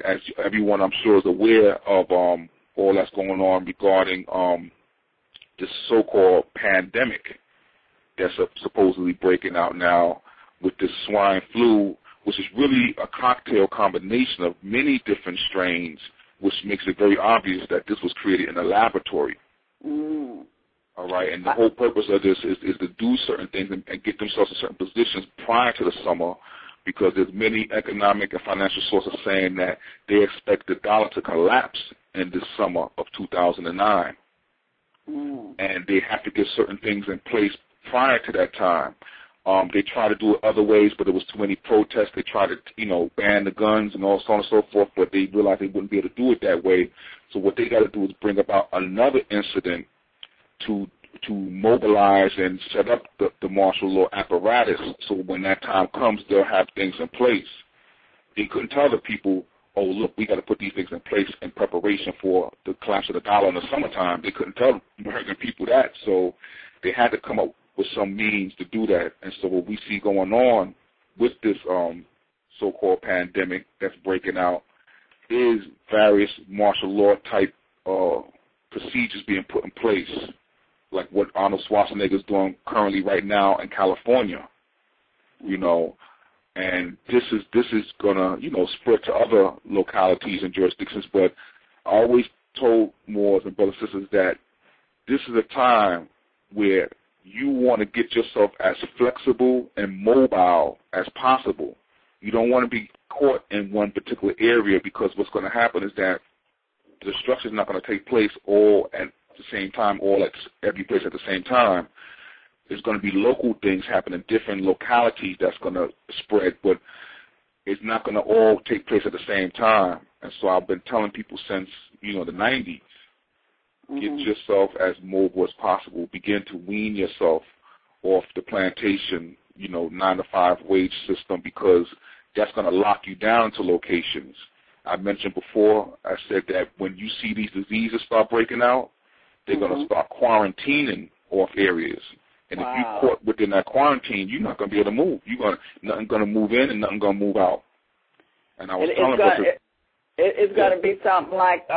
as everyone I'm sure is aware of all that's going on regarding this so-called pandemic that's supposedly breaking out now with this swine flu, which is really a cocktail combination of many different strains, which makes it very obvious that this was created in a laboratory. All right, and the whole purpose of this is to do certain things and get themselves in certain positions prior to the summer, because there's many economic and financial sources saying that they expect the dollar to collapse in this summer of 2009. And they have to get certain things in place prior to that time. They try to do it other ways, but there was too many protests. They tried to, ban the guns and all so on and so forth, but they realized they wouldn't be able to do it that way. So what they got to do is bring about another incident to mobilize and set up the martial law apparatus, so when that time comes, they'll have things in place. They couldn't tell the people, oh, look, we got to put these things in place in preparation for the collapse of the dollar in the summertime. They couldn't tell American people that, so they had to come up with some means to do that. And so what we see going on with this so-called pandemic that's breaking out is various martial law type procedures being put in place, like what Arnold Schwarzenegger is doing currently right now in California, and this is gonna, spread to other localities and jurisdictions. But I always told Moors and brothers and sisters that this is a time where you want to get yourself as flexible and mobile as possible. You don't want to be caught in one particular area, because what's going to happen is that the destruction is not going to take place all at the same time, all at every place at the same time. There's going to be local things happening in different localities that's going to spread, but it's not going to all take place at the same time. And so I've been telling people since, the 90s, get yourself as mobile as possible. Begin to wean yourself off the plantation, 9-to-5 wage system, because that's going to lock you down to locations. I mentioned before, I said that when you see these diseases start breaking out, they're going to start quarantining off areas. And if you're caught within that quarantine, you're not going to be able to move. Nothing going to move in and nothing going to move out. And I was telling it's going to be something like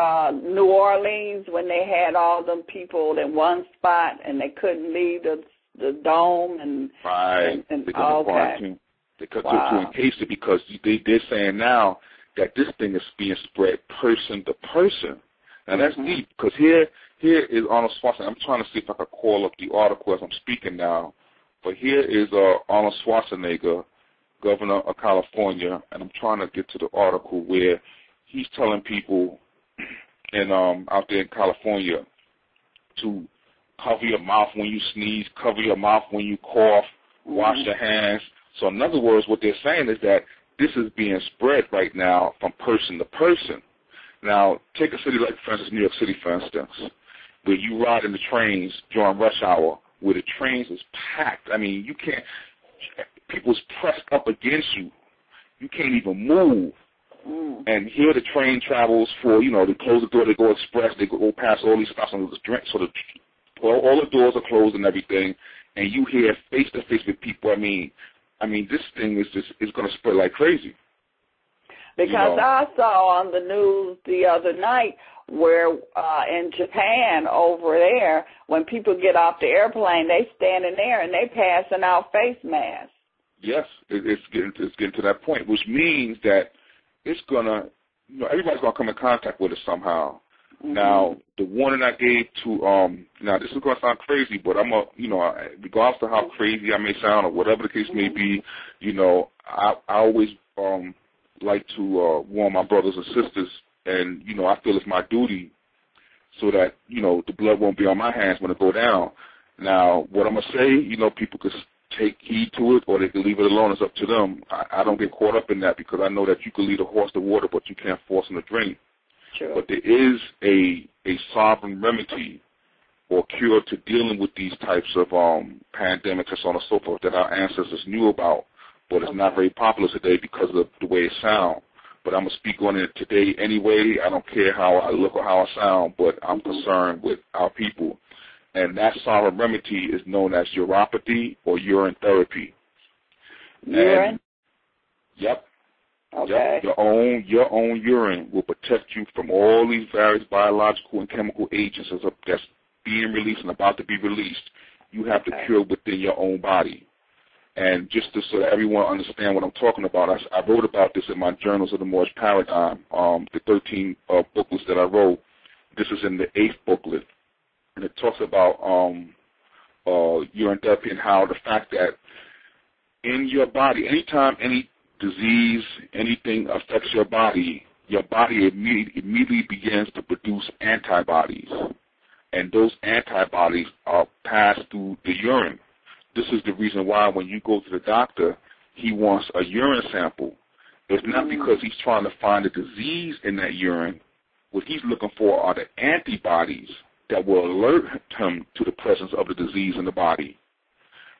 New Orleans, when they had all them people in one spot and they couldn't leave the dome and they're going to quarantine. They cut to encase it, because they're saying now that this thing is being spread person to person. Now that's deep, because here is Arnold Schwarzenegger. I'm trying to see if I can call up the article as I'm speaking now. But here is Arnold Schwarzenegger, governor of California, and I'm trying to get to the article where he's telling people out there in California to cover your mouth when you sneeze, cover your mouth when you cough, wash your hands. So in other words, what they're saying is that this is being spread right now from person to person. Now, take a city like, for instance, New York City, for instance, where you ride in the trains during rush hour, where the trains is packed. I mean, you can't, people's pressed up against you. You can't even move. And here the train travels for, they close the door, they go express, they go past all these stops on the drink, so all the doors are closed and everything, and you hear face-to-face with people. I mean, this thing is going to spread like crazy. Because I saw on the news the other night where in Japan over there, when people get off the airplane, they standing there and they passing out face masks. Yes, it's getting to that point, which means that it's going to, everybody's going to come in contact with it somehow. Now, the warning I gave to, now this is going to sound crazy, but I'm regardless of how crazy I may sound or whatever the case may be, I always like to warn my brothers and sisters, and, I feel it's my duty so that, the blood won't be on my hands when it go down. Now, what I'm going to say, people could take heed to it or they can leave it alone. It's up to them. I don't get caught up in that, because I know that you can lead a horse to water, but you can't force him to drink. Sure. But there is a sovereign remedy or cure to dealing with these types of pandemics and so on and so forth that our ancestors knew about, but it's not very popular today because of the way it sounds. But I'm going to speak on it today anyway. I don't care how I look or how I sound, but I'm concerned with our people. And that sovereign remedy is known as uropathy or urine therapy. Urine? Yep. Okay. Yep. Your own urine will protect you from all these various biological and chemical agents that's being released and about to be released. You have the cure within your own body. And just so that everyone understand what I'm talking about, I wrote about this in my Journals of the Moorish Paradigm, the 13 booklets that I wrote. This is in the 8th booklet, and it talks about urine therapy and how the fact that in your body, anytime any disease, anything affects your body immediately begins to produce antibodies, and those antibodies are passed through the urine. This is the reason why when you go to the doctor, he wants a urine sample. It's not because he's trying to find a disease in that urine. What he's looking for are the antibodies that will alert him to the presence of the disease in the body.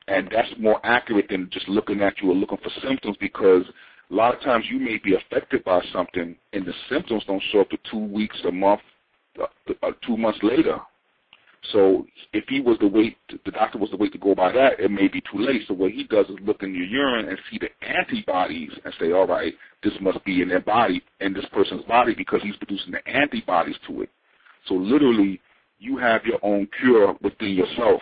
And that's more accurate than just looking at you or looking for symptoms, because a lot of times you may be affected by something and the symptoms don't show up to 2 weeks, a month, 2 months later. So if he was to wait, the doctor was to wait to go by that, it may be too late. So what he does is look in your urine and see the antibodies and say, all right, this must be in their body, in this person's body, because he's producing the antibodies to it. So literally, you have your own cure within yourself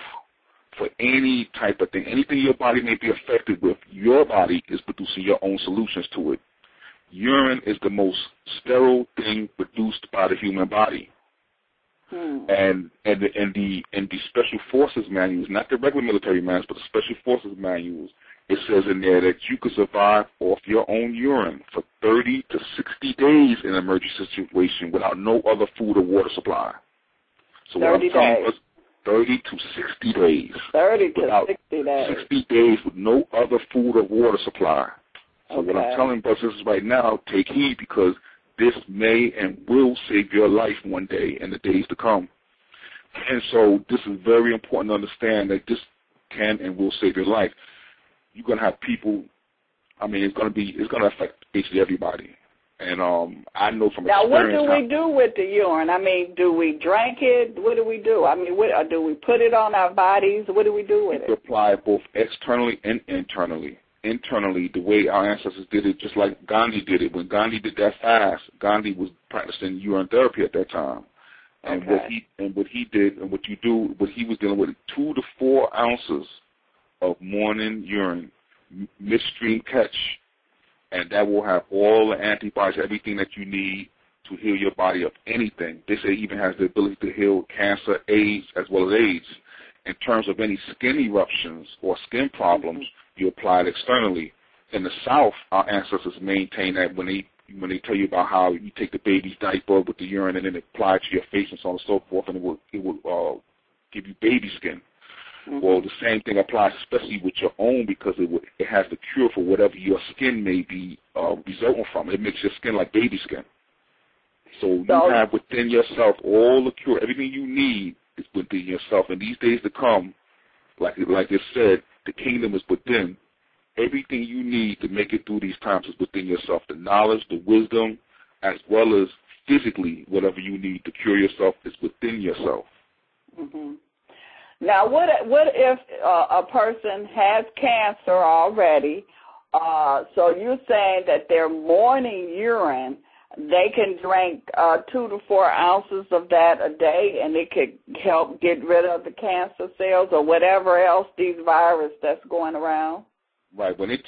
for any type of thing. Anything your body may be affected with, your body is producing your own solutions to it. Urine is the most sterile thing produced by the human body. And the Special Forces manuals, not the regular military manuals, but the Special Forces manuals, it says in there that you could survive off your own urine for 30 to 60 days in an emergency situation without no other food or water supply. So 30 days. 30 to 60 days. 30 to 60 days. 60 days with no other food or water supply. So what I'm telling brothers right now, take heed, because this may and will save your life one day in the days to come. And so this is very important to understand that this can and will save your life. You're going to have people, I mean, it's going to affect basically everybody. And I know from experience. Now, what do we do with the urine? I mean, do we drink it? What do we do? I mean, do we put it on our bodies? What do we do with it? We apply it both externally and internally. Internally, the way our ancestors did it, just like Gandhi did it. When Gandhi did that fast, Gandhi was practicing urine therapy at that time. And what he did, and what he was dealing with 2 to 4 ounces of morning urine, midstream catch, and that will have all the antibodies, everything that you need to heal your body of anything. They say it even has the ability to heal cancer, AIDS, as well as AIDS. In terms of any skin eruptions or skin problems, you apply it externally. In the South, our ancestors maintain that when they tell you about how you take the baby's diaper with the urine and then apply it to your face and so on and so forth, and it will give you baby skin. Well, the same thing applies, especially with your own, because it has the cure for whatever your skin may be resulting from. It makes your skin like baby skin. So you have within yourself all the cure. Everything you need is within yourself. And these days to come, like it said, the kingdom is within. Everything you need to make it through these times is within yourself. The knowledge, the wisdom, as well as physically, whatever you need to cure yourself is within yourself. Now, what if a person has cancer already? So you're saying that their morning urine, they can drink 2 to 4 ounces of that a day, and it could help get rid of the cancer cells or whatever else, these virus that's going around? Right. When it's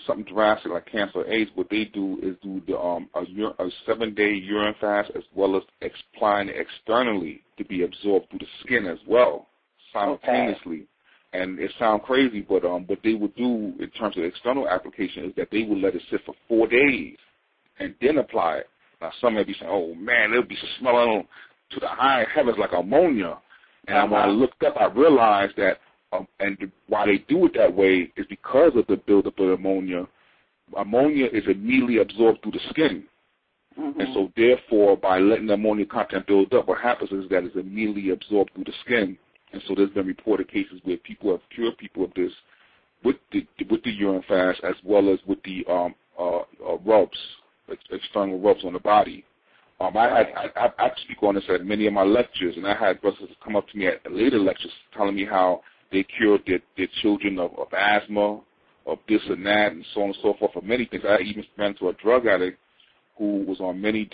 something drastic like cancer or AIDS, what they do is do a 7-day urine fast, as well as applying it externally to be absorbed through the skin as well, simultaneously. And it sounds crazy, but what they would do in terms of external application is that they would let it sit for 4 days and then apply it. Now, some may be saying, oh, man, it'll be smelling to the high heavens like ammonia. And when I looked up, I realized that why they do it that way is because of the buildup of ammonia. Ammonia is immediately absorbed through the skin. And so, therefore, by letting the ammonia content build up, what happens is that it's immediately absorbed through the skin. And so there's been reported cases where people have cured people of this with the urine fast, as well as with the rubs, external rubs on the body. I speak on this at many of my lectures, and I had brothers come up to me at later lectures telling me how they cured their children of asthma, of this and that and so on and so forth, of many things. I even ran into a drug addict who was on many